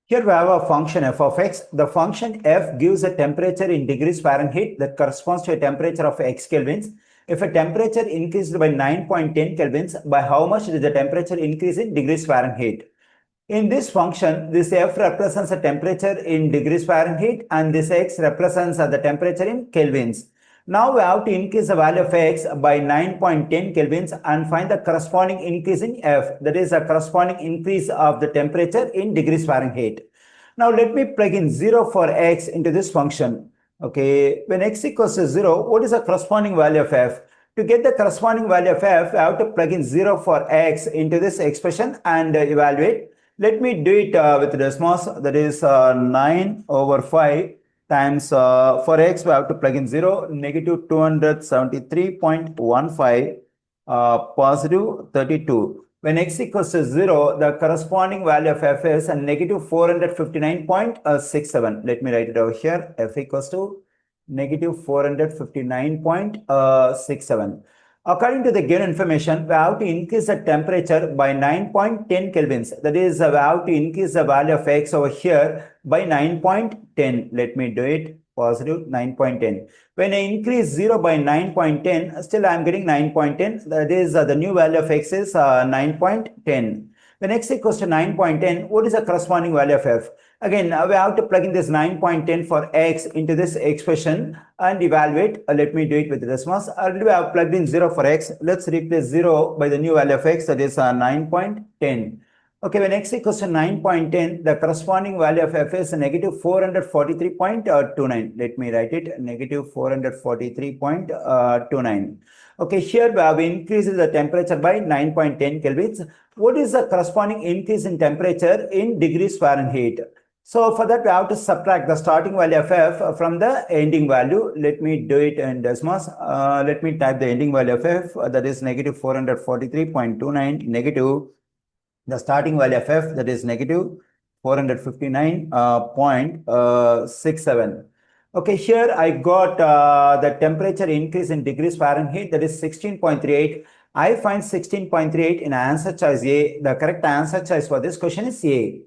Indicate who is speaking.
Speaker 1: Here we have a function f of x. The function f gives a temperature in degrees Fahrenheit that corresponds to a temperature of x kelvins. If a temperature increased by 9.10 kelvins, by how much did the temperature increase in degrees Fahrenheit? In this function, this f represents the temperature in degrees Fahrenheit and this x represents the temperature in kelvins. Now we have to increase the value of x by 9.10 kelvins and find the corresponding increase in f, that is a corresponding increase of the temperature in degrees Fahrenheit. Now let me plug in 0 for x into this function. Okay, when x equals to 0, what is the corresponding value of f? To get the corresponding value of f, I have to plug in 0 for x into this expression and evaluate. Let me do it with Desmos, that is 9 over 5 times for x we have to plug in 0, negative 273.15, positive 32. When x equals to 0, the corresponding value of f is negative 459.67. Let me write it over here. F equals to negative 459.67. According to the given information, we have to increase the temperature by 9.10 kelvins. That is, we have to increase the value of x over here by 9.10. Let me do it. Positive 9.10. When I increase 0 by 9.10, still I am getting 9.10. That is, the new value of x is 9.10. When x equals to 9.10, what is the corresponding value of f? Again, we have to plug in this 9.10 for x into this expression and evaluate. Let me do it with Desmos. Already we have plugged in 0 for x. Let's replace 0 by the new value of x, that is 9.10. Okay, when x equals to 9.10, the corresponding value of f is negative 443.29. Let me write it, negative 443.29. Okay, here we have increased the temperature by 9.10 kelvins. What is the corresponding increase in temperature in degrees Fahrenheit? So for that, we have to subtract the starting value of f from the ending value. Let me do it in Desmos. Let me type the ending value of f, that is negative 443.29, negative the starting value of f, that is negative 459.67. Okay, here I got the temperature increase in degrees Fahrenheit, that is 16.38. I find 16.38 in answer choice A. The correct answer choice for this question is A.